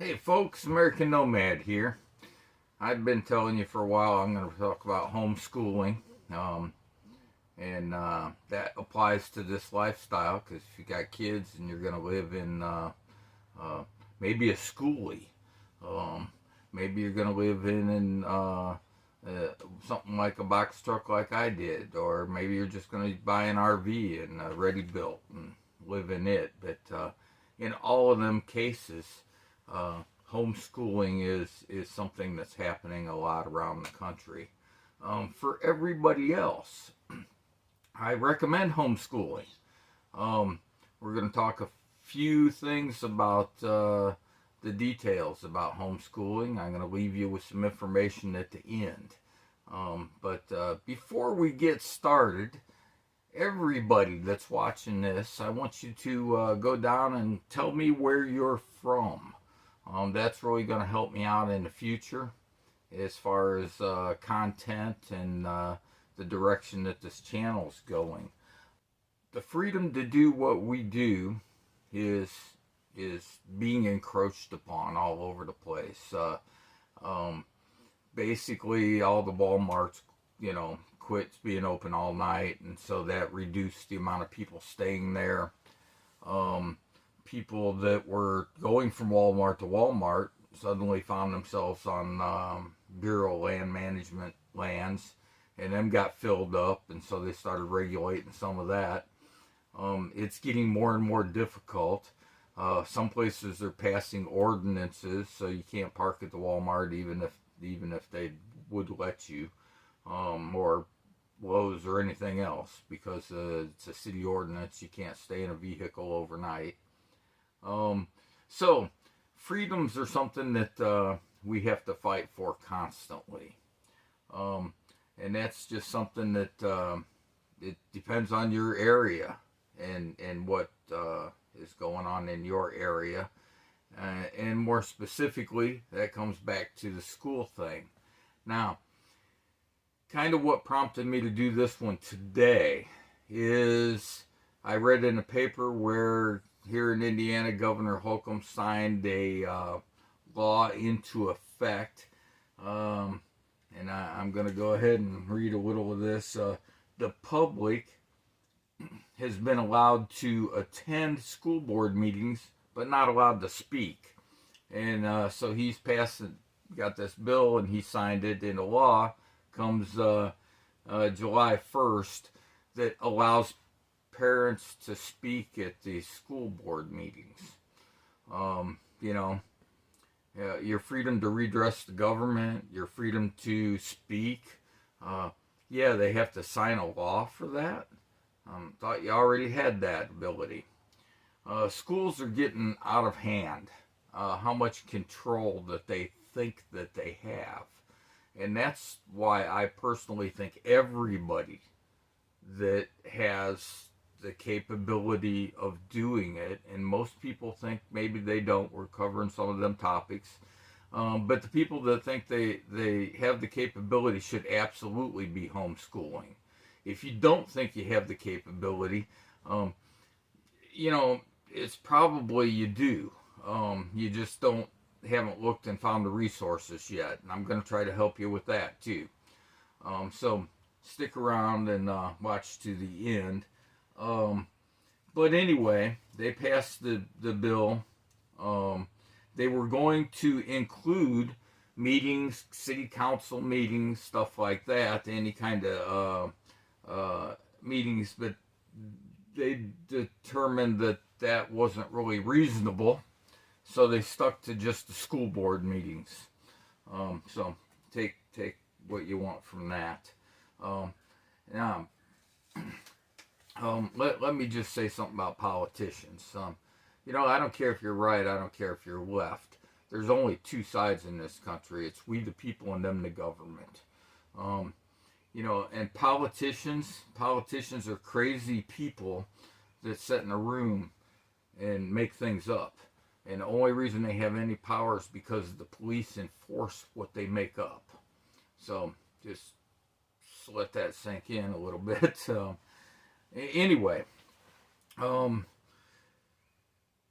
Hey folks, American Nomad here. I've been telling you for a while I'm going to talk about homeschooling, um, and that applies to this lifestyle because if you got kids and you're going to live in uh, maybe a schoolie, um, maybe you're going to live in something like a box truck like I did, or maybe you're just going to buy an RV and ready built and live in it. But in all of them cases, uh, homeschooling is something that's happening a lot around the country. For everybody else, I recommend homeschooling. Um, we're going to talk a few things about the details about homeschooling. I'm going to leave you with some information at the end. But before we get started, everybody that's watching this, I want you to go down and tell me where you're from. That's really going to help me out in the future as far as content and the direction that this channel's going. The freedom to do what we do is being encroached upon all over the place. Um, Basically, all the Walmarts, quit being open all night, and so that reduced the amount of people staying there. Um, People that were going from Walmart to Walmart suddenly found themselves on Bureau of Land Management lands, and them got filled up, and so they started regulating some of that. It's getting more and more difficult. Some places are passing ordinances so you can't park at the Walmart even if they would let you, or Lowe's or anything else because it's a city ordinance. You can't stay in a vehicle overnight. Um, so freedoms are something that we have to fight for constantly, um, and that's just something that it depends on your area and what is going on in your area. And more specifically, that comes back to the school thing. Now, kind of what prompted me to do this one today is I read in a paper where here in Indiana, Governor Holcomb signed a law into effect. And I'm going to go ahead and read a little of this. The public has been allowed to attend school board meetings, but not allowed to speak. And so he's got this bill, and he signed it into law. Comes July 1st, that allows parents to speak at the school board meetings. Um, you know, your freedom to redress the government, your freedom to speak. Yeah, they have to sign a law for that. Thought you already had that ability. Schools are getting out of hand. How much control that they think that they have. And that's why I personally think everybody that has the capability of doing it, and most people think maybe they don't. We're covering some of them topics. But the people that think they have the capability should absolutely be homeschooling. If you don't think you have the capability, um, it's probably you do. You just haven't looked and found the resources yet. And I'm going to try to help you with that too. So stick around and watch to the end. But anyway, they passed the bill. They were going to include meetings, city council meetings, stuff like that, any kind of meetings, but they determined that that wasn't really reasonable, so they stuck to just the school board meetings. So take what you want from that. Now, let me just say something about politicians. I don't care if you're right, I don't care if you're left. There's only two sides in this country. It's we the people and them the government. And politicians are crazy people that sit in a room and make things up. And the only reason they have any power is because the police enforce what they make up. So just let that sink in a little bit. Anyway,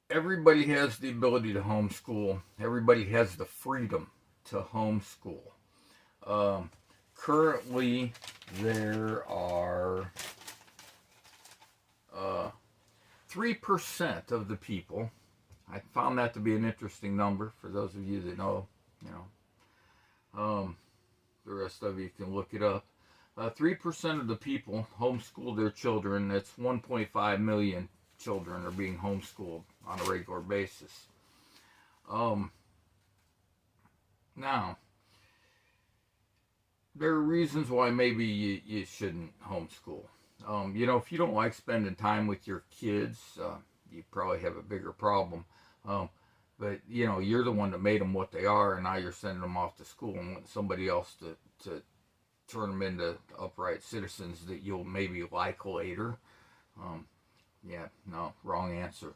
everybody has the ability to homeschool. Everybody has the freedom to homeschool. Um, Currently, there are 3% of the people. I found that to be an interesting number for those of you that know, you know. The rest of you can look it up. 3% of the people homeschool their children. That's 1.5 million children are being homeschooled on a regular basis. Now, there are reasons why maybe you shouldn't homeschool. If you don't like spending time with your kids, you probably have a bigger problem. But you're the one that made them what they are, and now you're sending them off to school and want somebody else to turn them into upright citizens that you'll maybe like later. No, wrong answer.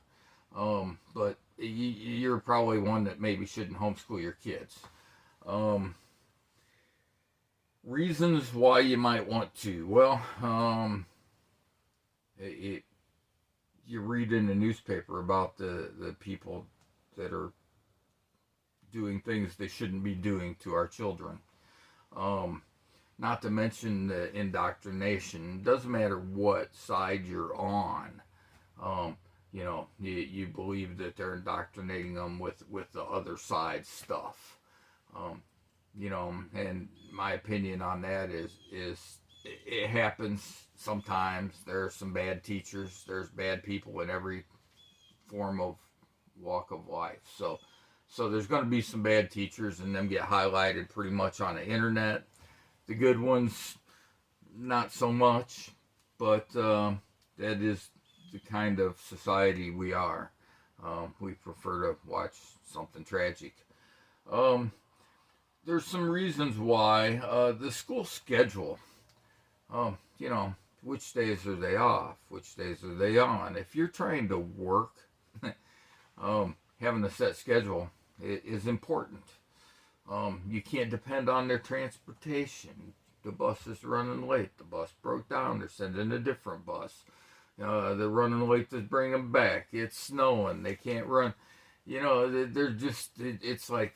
But you're probably one that maybe shouldn't homeschool your kids. Reasons why you might want to. Well, you read in the newspaper about the people that are doing things they shouldn't be doing to our children. Not to mention the indoctrination. It doesn't matter what side you're on. You believe that they're indoctrinating them with the other side stuff. And my opinion on that is it happens sometimes. There are some bad teachers. There's bad people in every form of walk of life. So there's going to be some bad teachers, and them get highlighted pretty much on the internet. The good ones, not so much, but that is the kind of society we are. We prefer to watch something tragic. There's some reasons why. The school schedule, which days are they off? Which days are they on? If you're trying to work, having a set schedule is important. You can't depend on their transportation. The bus is running late. The bus broke down. They're sending a different bus. They're running late to bring them back. It's snowing. They can't run. They're just, it's like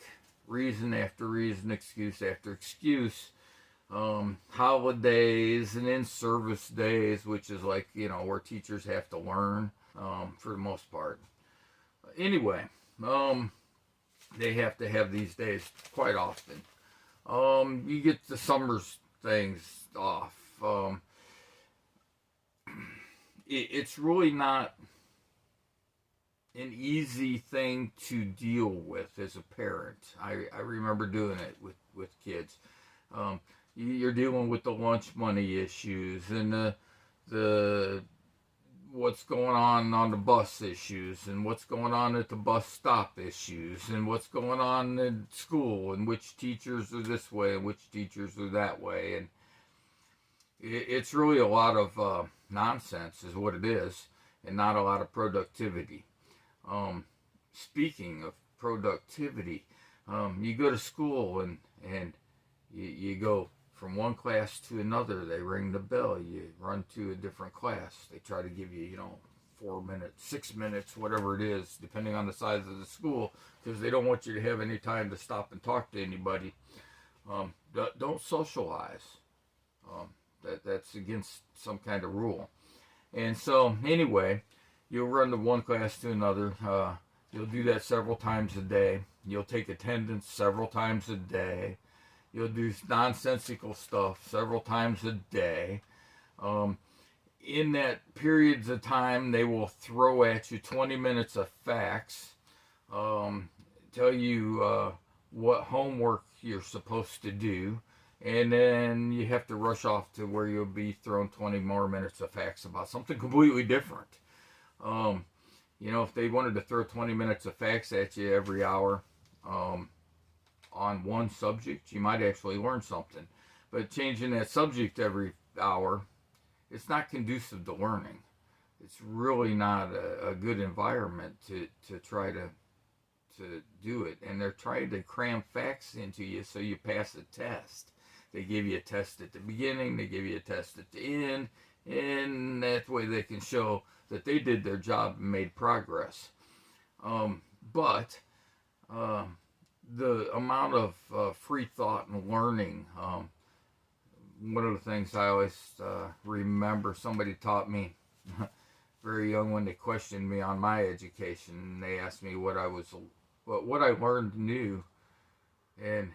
reason after reason, excuse after excuse. Holidays and in-service days, which is like, where teachers have to learn for the most part. Anyway, they have to have these days quite often. You get the summer things off. It's really not an easy thing to deal with as a parent. I remember doing it with kids. You're dealing with the lunch money issues and the what's going on the bus issues, and what's going on at the bus stop issues, and what's going on in school, and which teachers are this way and which teachers are that way. And it's really a lot of nonsense is what it is, and not a lot of productivity. Speaking of productivity, you go to school and you go from one class to another. They ring the bell. You run to a different class. They try to give you, 4 minutes, 6 minutes, whatever it is, depending on the size of the school, because they don't want you to have any time to stop and talk to anybody. Don't socialize. That's against some kind of rule. And so, anyway, you'll run to one class to another. You'll do that several times a day. You'll take attendance several times a day. You'll do nonsensical stuff several times a day. In that periods of time, they will throw at you 20 minutes of facts, tell you what homework you're supposed to do, and then you have to rush off to where you'll be thrown 20 more minutes of facts about something completely different. If they wanted to throw 20 minutes of facts at you every hour, on one subject, you might actually learn something. But changing that subject every hour, it's not conducive to learning. It's really not a good environment to try to do it. And they're trying to cram facts into you so you pass a test. They give you a test at the beginning, they give you a test at the end, and that way they can show that they did their job and made progress. But the amount of free thought and learning, one of the things I always remember somebody taught me very young when they questioned me on my education. And they asked me what I learned new, and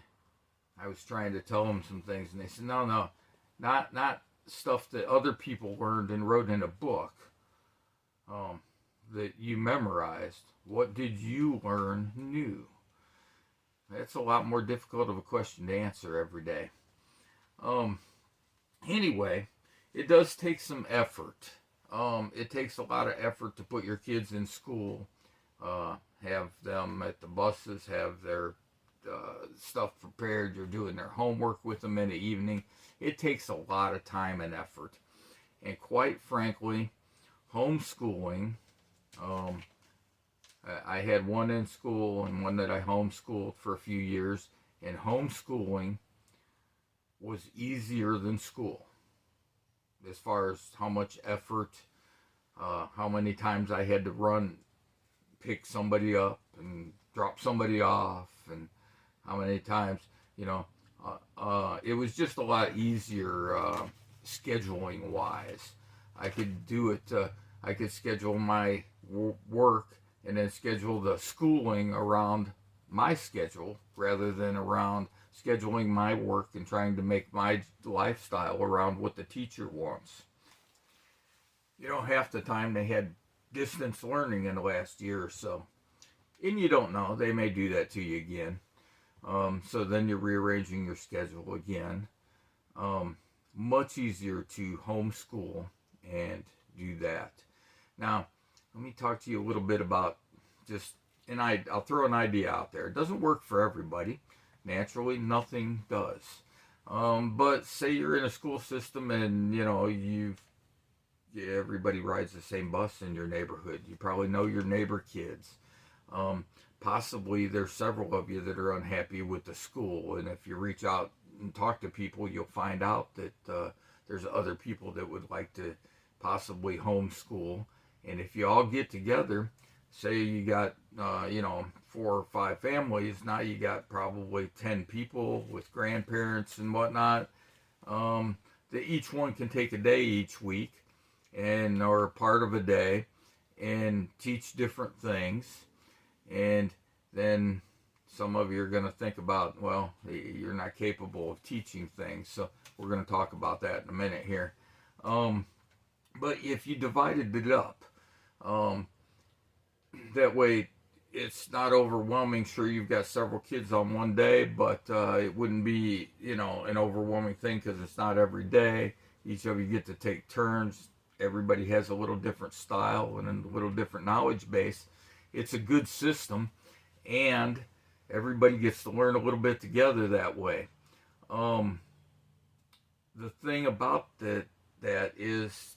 I was trying to tell them some things, and they said, no, not stuff that other people learned and wrote in a book that you memorized. What did you learn new? That's a lot more difficult of a question to answer every day. Anyway, it does take some effort. It takes a lot of effort to put your kids in school, have them at the buses, have their stuff prepared. You're doing their homework with them in the evening. It takes a lot of time and effort. And quite frankly, homeschooling, I had one in school and one that I homeschooled for a few years, and homeschooling was easier than school as far as how much effort, how many times I had to pick somebody up and drop somebody off, and how many times, it was just a lot easier scheduling wise. I could do it, I could schedule my work and then schedule the schooling around my schedule rather than around scheduling my work and trying to make my lifestyle around what the teacher wants. Half the time they had distance learning in the last year or so. And you don't know, they may do that to you again. So then you're rearranging your schedule again. Much easier to homeschool and do that. Now, let me talk to you a little bit about I'll throw an idea out there. It doesn't work for everybody. Naturally, nothing does. But say you're in a school system and, everybody rides the same bus in your neighborhood. You probably know your neighbor kids. Possibly there's several of you that are unhappy with the school. And if you reach out and talk to people, you'll find out that there's other people that would like to possibly homeschool. And if you all get together, say you got, 4 or 5 families, now you got probably 10 people with grandparents and whatnot, that each one can take a day each week or part of a day and teach different things. And then some of you are going to think about, well, you're not capable of teaching things. So we're going to talk about that in a minute here. But if you divided it up, that way it's not overwhelming. Sure, you've got several kids on one day, but it wouldn't be, an overwhelming thing because it's not every day. Each of you get to take turns. Everybody has a little different style and a little different knowledge base. It's a good system, and everybody gets to learn a little bit together that way. The thing about that is,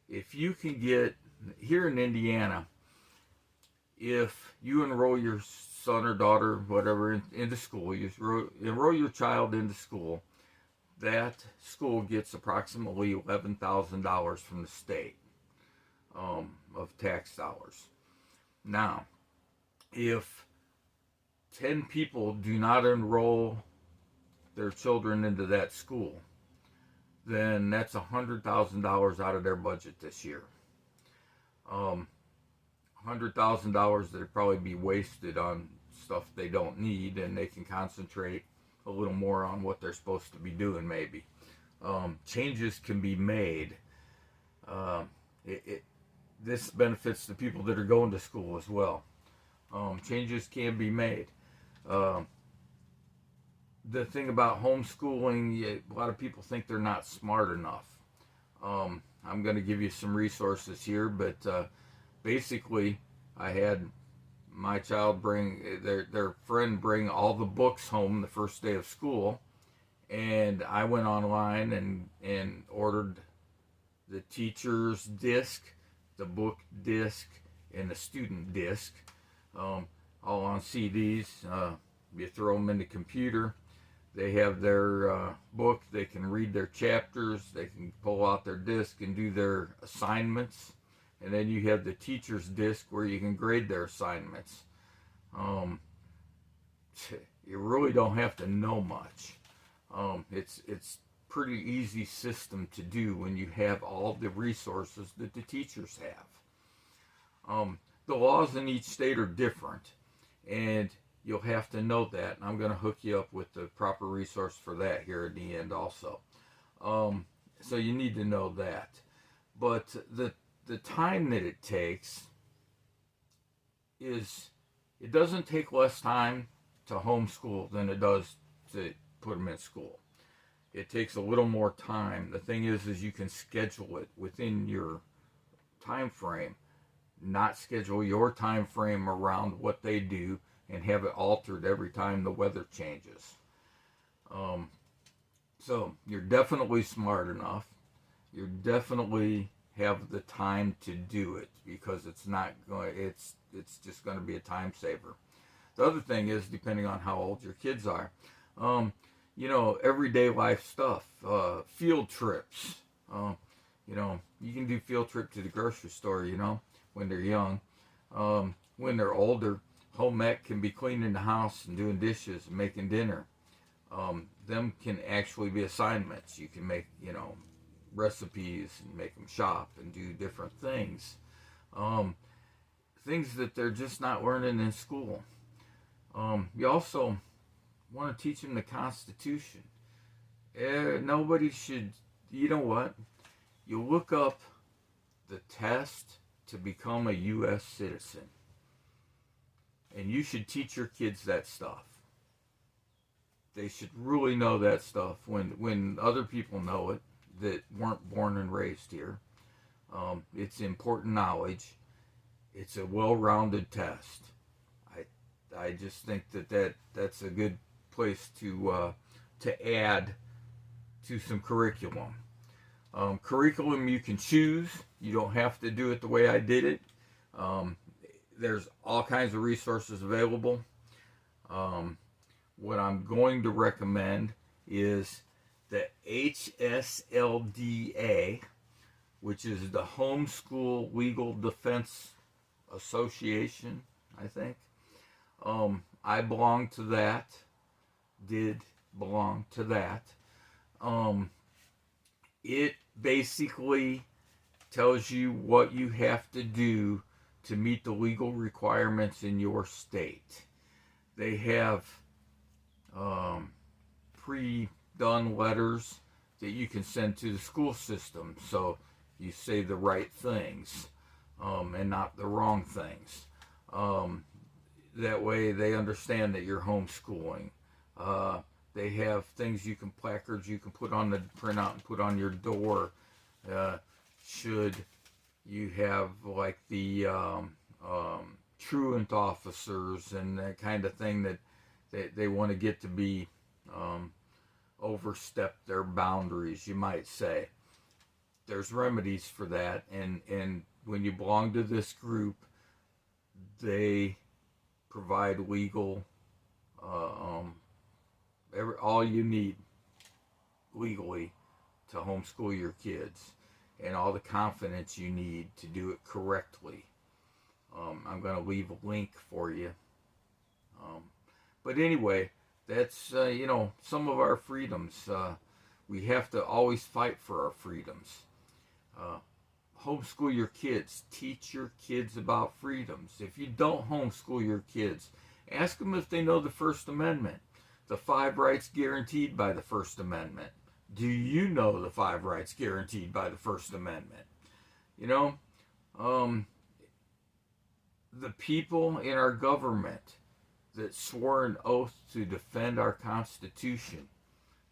if you can get, here in Indiana, if you enroll your son or daughter, whatever, into school, you enroll your child into school, that school gets approximately $11,000 from the state of tax dollars. Now, if 10 people do not enroll their children into that school, then that's $100,000 out of their budget this year. $100,000 that'd probably be wasted on stuff they don't need, and they can concentrate a little more on what they're supposed to be doing maybe. Changes can be made. This benefits the people that are going to school as well. Changes can be made. The thing about homeschooling, a lot of people think they're not smart enough. I'm going to give you some resources here, but basically, I had my child bring their friend bring all the books home the first day of school, and I went online and ordered the teacher's disc, the book disc, and the student disc, all on CDs. You throw them in the computer. They have their book. They can read their chapters. They can pull out their disc and do their assignments. And then you have the teacher's disc where you can grade their assignments. Um, you really don't have to know much. It's pretty easy system to do when you have all the resources that the teachers have. The laws in each state are different, and you'll have to know that. And I'm going to hook you up with the proper resource for that here at the end also. So you need to know that. But the time that it takes is, it doesn't take less time to homeschool than it does to put them in school. It takes a little more time. The thing is you can schedule it within your time frame, not schedule your time frame around what they do and have it altered every time the weather changes. So you're definitely smart enough. You definitely have the time to do it, because it's just going to be a time saver. The other thing is, depending on how old your kids are, everyday life stuff, field trips. You can do field trip to the grocery store, when they're young. When they're older, home ec can be cleaning the house and doing dishes and making dinner. Them can actually be assignments. You can make, recipes and make them shop and do different things. Things that they're just not learning in school. You also want to teach them the Constitution. Nobody should, you know what? You look up the test to become a U.S. citizen. And you should teach your kids that stuff. They should really know that stuff when other people know it that weren't born and raised here. It's important knowledge. It's a well-rounded test. I just think that's a good place to add to some curriculum. Curriculum you can choose. You don't have to do it the way I did it. There's all kinds of resources available. What I'm going to recommend is the HSLDA, which is the Homeschool Legal Defense Association, I think. I belong to that. Did belong to that. It basically tells you what you have to do to meet the legal requirements in your state. They have pre-done letters that you can send to the school system, so you say the right things and not the wrong things. That way they understand that you're homeschooling. They have things placards you can put on the printout and put on your door. Should you have like the truant officers and that kind of thing that they want to get to be overstep their boundaries, you might say. There's remedies for that, and when you belong to this group, they provide legal all you need legally to homeschool your kids, and all the confidence you need to do it correctly. I'm going to leave a link for you. But anyway, that's, some of our freedoms. We have to always fight for our freedoms. Homeschool your kids. Teach your kids about freedoms. If you don't homeschool your kids, ask them if they know the First Amendment, the 5 rights guaranteed by the First Amendment. Do you know the 5 rights guaranteed by the First Amendment? The people in our government that swore an oath to defend our Constitution,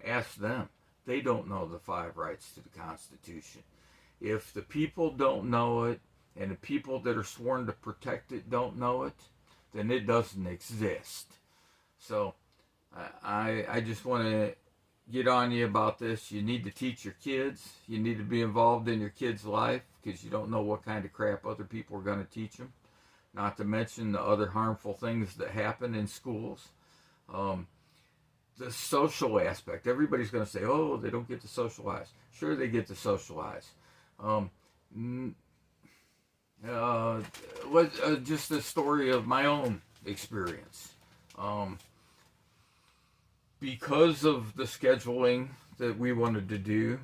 ask them. They don't know the 5 rights to the Constitution. If the people don't know it, and the people that are sworn to protect it don't know it, then it doesn't exist. So I just want to get on you about this. You need to teach your kids. You need to be involved in your kids' life, because you don't know what kind of crap other people are going to teach them. Not to mention the other harmful things that happen in schools. The social aspect. Everybody's going to say, oh, they don't get to socialize. Sure, they get to socialize. Just a story of my own experience. Um, because of the scheduling that we wanted to do,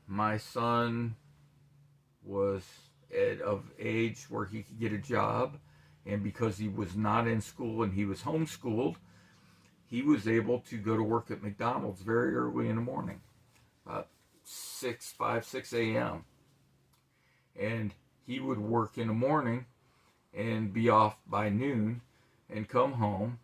my son was of age where he could get a job, and because he was not in school and he was homeschooled, he was able to go to work at McDonald's very early in the morning, about 6 a.m. And he would work in the morning and be off by noon and come home,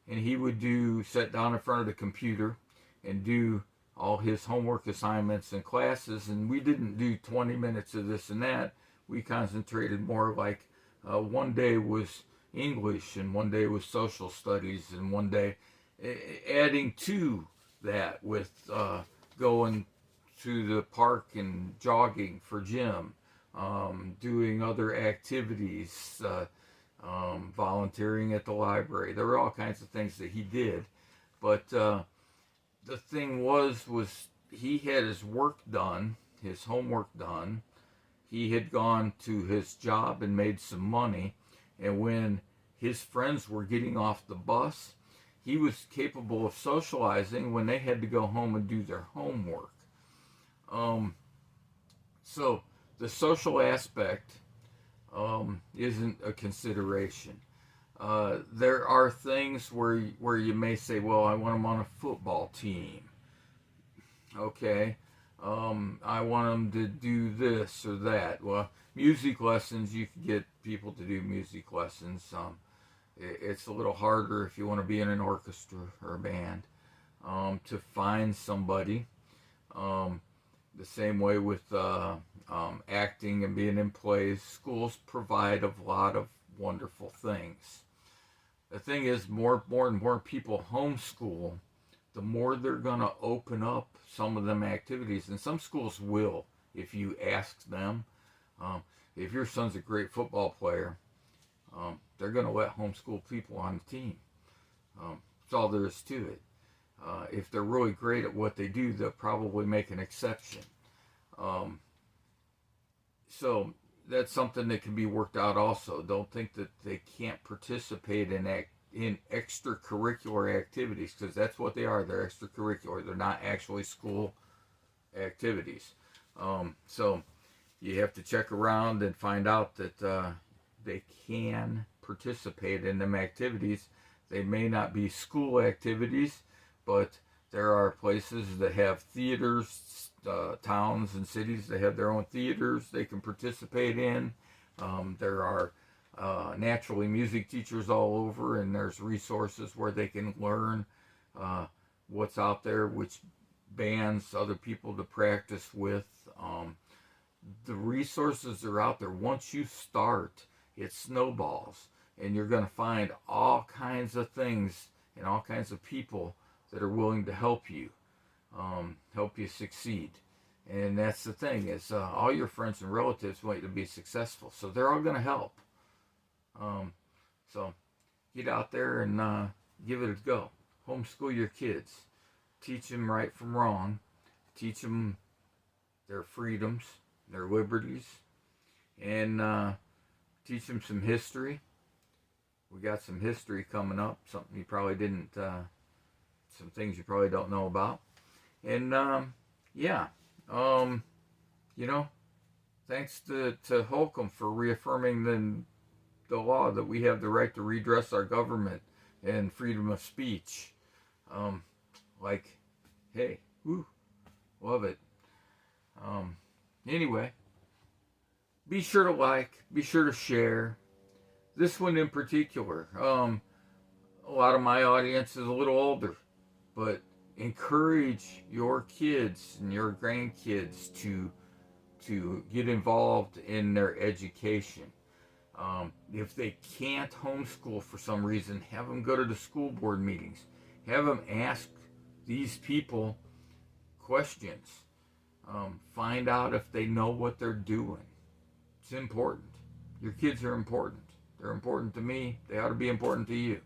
and he would sit down in front of the computer and do all his homework assignments and classes. And we didn't do 20 minutes of this and that. We concentrated more like one day was English and one day was social studies, and one day adding to that with going to the park and jogging for gym, doing other activities, volunteering at the library. There were all kinds of things that he did, but the thing was he had his work done, his homework done. He had gone to his job and made some money, and when his friends were getting off the bus, he was capable of socializing when they had to go home and do their homework. So the social aspect isn't a consideration. There are things where you may say, well, I want him on a football team. Okay. I want them to do this or that. Well, music lessons, you can get people to do music lessons. It's a little harder if you want to be in an orchestra or a band, to find somebody. The same way with acting and being in plays. Schools provide a lot of wonderful things. The thing is, more and more people homeschool, the more they're going to open up some of them activities. And some schools will, if you ask them. If your son's a great football player, they're going to let homeschool people on the team. That's all there is to it. If they're really great at what they do, they'll probably make an exception. So that's something that can be worked out also. Don't think that they can't participate in extracurricular activities, because that's what they are. They're extracurricular. They're not actually school activities. So you have to check around and find out that they can participate in them activities. They may not be school activities, but there are places that have theaters, towns and cities that have their own theaters they can participate in. There are naturally music teachers all over, and there's resources where they can learn what's out there, which bands, other people to practice with. The resources are out there. Once you start, it snowballs, and you're going to find all kinds of things and all kinds of people that are willing to help you succeed. And that's the thing, is all your friends and relatives want you to be successful, so they're all going to help. So get out there and give it a go. Homeschool your kids. Teach them right from wrong. Teach them their freedoms, their liberties, and teach them some history. We got some history coming up, something you probably didn't, some things you probably don't know about. And thanks to Holcomb for reaffirming the law that we have the right to redress our government and freedom of speech. Hey, woo, love it. Anyway, be sure to like, be sure to share. This one in particular, a lot of my audience is a little older, but encourage your kids and your grandkids to get involved in their education. If they can't homeschool for some reason, have them go to the school board meetings. Have them ask these people questions. Find out if they know what they're doing. It's important. Your kids are important. They're important to me. They ought to be important to you.